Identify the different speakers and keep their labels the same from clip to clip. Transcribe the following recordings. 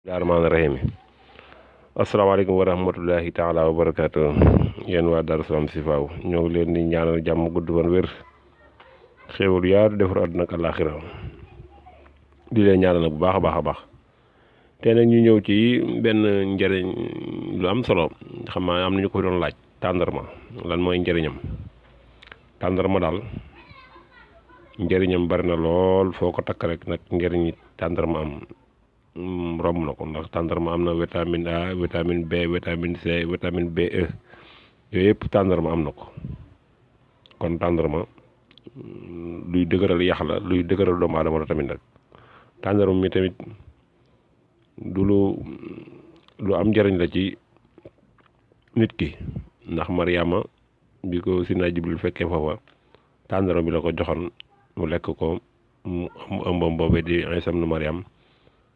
Speaker 1: Bismillahirrahmanirrahim. Asalaamaaleykum wa rahmatullahi taala wa barakaatu. Yéen waa Darou Salam Chifahou ñoo ngi leen di ñaanal jàmm gudd fan wér xéewal yaatu defar àdduna ak àllaaxira di leen ñaanal bu baax a baax te nag ñu ñëw ci benn njëriñ lu am solo xam naa am nañu ko doon laaj tandarma lan mooy njëriñam. Tandarma daal njëriñam bari na lool foo ko takk rek nag njëriñi tandarma am romb na ko ndax tandarma am na vitamine A vitamine B vitamine C vitamine BE yooyu yëpp tandarma am na ko kon tandarma luy dëgëral yax la luy dëgëral doomu aadama la tamit nag tandarma mi tamit du lu am njëriñ la ci nit ki ndax Mariama bi ko Sidna Jibril fekkee foofa tandarma bi la ko joxoon mu lekk ko mu ëmbam boobee di Iisa ibnu Mariam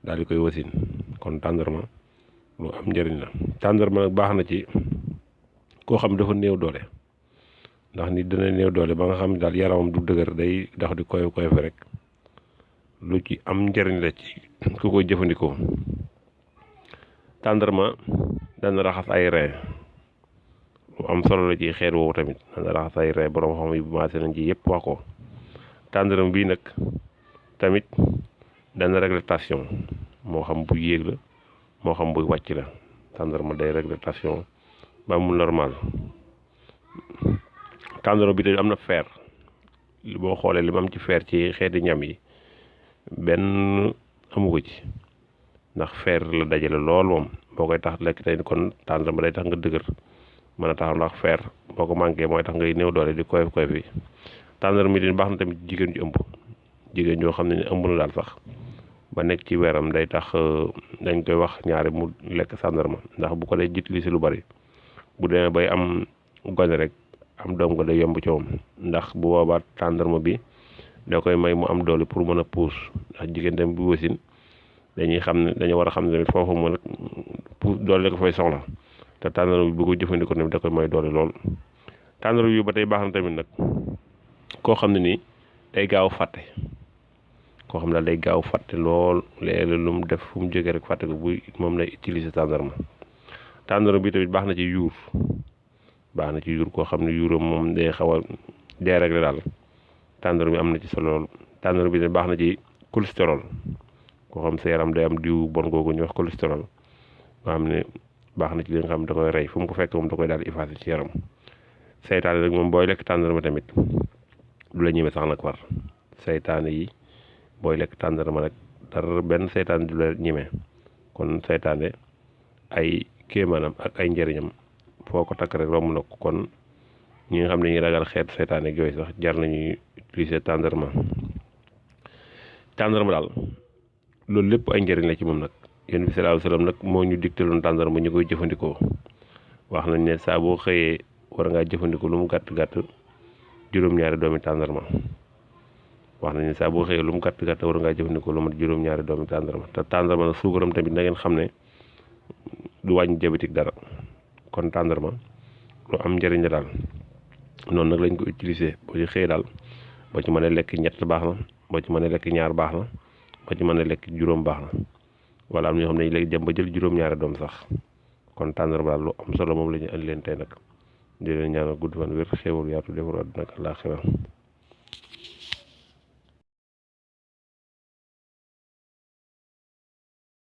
Speaker 1: daal di koy wasin kon tandarma lu am njëriñ la. Tandarma nag baax na ci koo xam dafa néew doole ndax nit dana néew doole ba nga xam daal yaramam du dëgër day dox di koy fi rek lu ci am njëriñ la ci ku koy jëfandikoo. Tandarma dana raxas ay rein lu am solo la ci xeet woowu tamit dana raxas ay rein borom xam yi commencé nañ ci yëpp wax ko. Tandarma bii nag tamit dana régler tension moo xam bu yéeg la moo xam bu wàcc la tandarma day régler tension ba mu normal. Tandarma bi tamit am na fer boo xoolee li mu am ci fer ci xeeti ñam yi benn amu ko ci ndax fer la dajale lool moom boo koy tax lekk tey kon tandarma day tax nga dëgër mën a taxaw ndax fer boo ko manqué mooy tax ngay néew doole di koy fi. Tandarma bi baax na tamit jigéen ju ëmb jigéen ñoo xam ne ëmb na daal sax ba nekk ci weeram day tax dañ koy wax ñaari mu lekk tandarma ndax bu ko dee jiitli si lu bari bu demee bay am gone rek am doom ko day yomb ci moom ndax bu boobaa tandarma bi da koy may mu am doole pour mën a puus ndax jigéen tamit bu wasin dañuy xam ne dañoo war a xam ne tamit foofu mën a puus doole ko fay soxla te tandarma bi bu ko jëfandikoo tamit da koy may doole lool. Tandarma bi ba tey baax na tamit nag koo xam ne nii day gaaw fàtte koo xam ne day gaaw fàtte lool léeg-léeg lu mu def fu mu jógee rek fàtte ko bu moom lay utiliser tandarma. Tandarma bi tamit baax na ci yuur koo xam ne yuuram moom day xaw a dérégler daal tandarma bi am na ci solo lool. Tandarma bi tamit baax na ci cholestérol koo xam sa yaram day am diw bon googu ñuy wax cholestérol nga xam ne baax na ci li nga xam da koy rey fu mu ko fekk moom da koy daal di effacer ci yaram. Seytaane rek moom booy lekk tandarma tamit du la ñeme sax nag war seytaane yi booy lekk tandarma rek dara benn seytaane du la ñeme kon seytaane ay kéemaanam ak ay njëriñam foo ko takk rek romb na ko kon ñi nga xam ne ñuy ragal xeet seytaane ak yooyu sax jar nañuy utiliser tandarma daal loolu lépp ay njëriñ la ci moom nag. Yonent bi sallallahu alayhi wasallam nag moo ñu digtaloon tandarma ñu koy jëfandikoo wax nañ ne saa boo xëyee war ngaa jëfandikoo lu mu gàtt juróom-ñaari doomi tandarma wax nañ ne saa boo xëyee lu mu gàtt war ngaa jëfandikoo lu mat juróom-ñaari doomi tandarma te tandarma nag suukaram tamit na ngeen xam ne du wàññi diabétique dara kon tandarma lu am njëriñ la daal noonu nag lañ ko utiliser boo ci xëyee daal boo ci mënee lekk ñett baax na boo ci mënee lekk ñaar baax na boo ci mënee lekk juróom baax na wala am na ñoo xam ne léegi dem ba jël juróom-ñaari doom sax kon tandarma daal lu am solo moom la ñu andi leen tey nag di leen ñaanal gudd fan wér xéewal yaatu defar àdduna ak àllaaxira